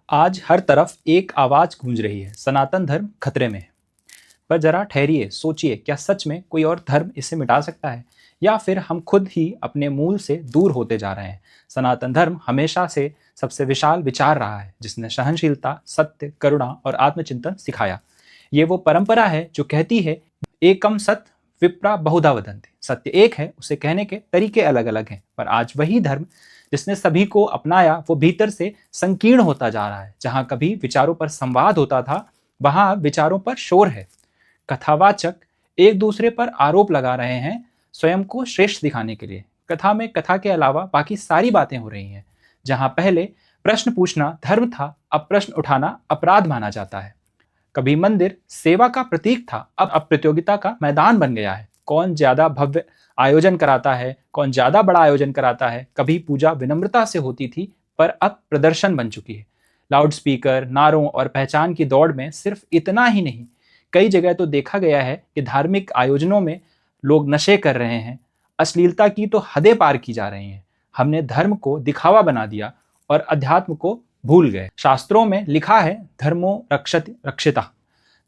आज हर तरफ एक आवाज गूंज रही है, सनातन धर्म खतरे में है। पर जरा ठहरिए, सोचिए, क्या सच में कोई और धर्म इसे मिटा सकता है, या फिर हम खुद ही अपने मूल से दूर होते जा रहे हैं। सनातन धर्म हमेशा से सबसे विशाल विचार रहा है, जिसने सहनशीलता, सत्य, करुणा और आत्मचिंतन सिखाया। ये वो परंपरा है जो कहती है, एकम सत विप्रा बहुधा वदन्ति। सत्य एक है, उसे कहने के तरीके अलग अलग हैं, पर आज वही धर्म जिसने सभी को अपनाया वो भीतर से संकीर्ण होता जा रहा है। जहां कभी विचारों पर संवाद होता था, वहां विचारों पर शोर है। कथावाचक एक दूसरे पर आरोप लगा रहे हैं, स्वयं को श्रेष्ठ दिखाने के लिए। कथा में कथा के अलावा बाकी सारी बातें हो रही हैं। जहां पहले प्रश्न पूछना धर्म था, अब प्रश्न उठाना अपराध माना जाता है। कभी मंदिर सेवा का प्रतीक था, अब प्रतियोगिता का मैदान बन गया है। कौन ज्यादा भव्य आयोजन कराता है, कौन ज्यादा बड़ा आयोजन कराता है। कभी पूजा विनम्रता से होती थी, पर अब प्रदर्शन बन चुकी है। लाउड स्पीकर, नारों और पहचान की दौड़ में सिर्फ इतना ही नहीं, कई जगह तो देखा गया है कि धार्मिक आयोजनों में लोग नशे कर रहे हैं, अश्लीलता की तो हदें पार की जा रही हैं। हमने धर्म को दिखावा बना दिया और अध्यात्म को भूल गए। शास्त्रों में लिखा है, धर्मो रक्षति रक्षिता।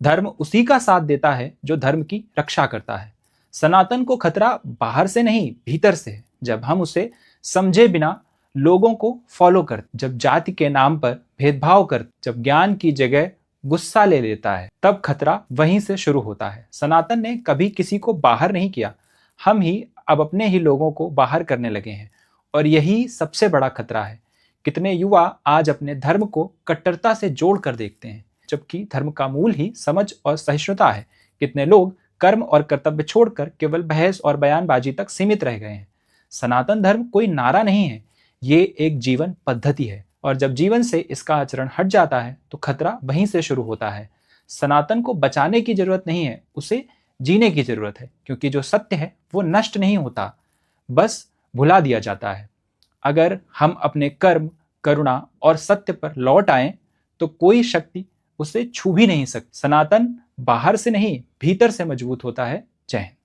धर्म उसी का साथ देता है जो धर्म की रक्षा करता है। सनातन को खतरा बाहर से नहीं, भीतर से है। जब हम उसे समझे बिना लोगों को फॉलो कर, जब जाति के नाम पर भेदभाव कर, जब ज्ञान की जगह गुस्सा ले लेता है, तब खतरा वहीं से शुरू होता है। सनातन ने कभी किसी को बाहर नहीं किया, हम ही अब अपने ही लोगों को बाहर करने लगे हैं, और यही सबसे बड़ा खतरा है। कितने युवा आज अपने धर्म को कट्टरता से जोड़ कर देखते हैं, जबकि धर्म का मूल ही समझ और सहिष्णुता है। कितने लोग कर्म और कर्तव्य छोड़कर केवल बहस और बयानबाजी तक सीमित रह गए हैं। सनातन धर्म कोई नारा नहीं है, ये एक जीवन पद्धति है, और जब जीवन से इसका आचरण हट जाता है तो खतरा वहीं से शुरू होता है। सनातन को बचाने की जरूरत नहीं है, उसे जीने की जरूरत है, क्योंकि जो सत्य है वो नष्ट नहीं होता, बस भुला दिया जाता है। अगर हम अपने कर्म, करुणा और सत्य पर लौट आएं, तो कोई शक्ति उसे छू भी नहीं सकती। सनातन बाहर से नहीं, भीतर से मजबूत होता है। जय हिंद।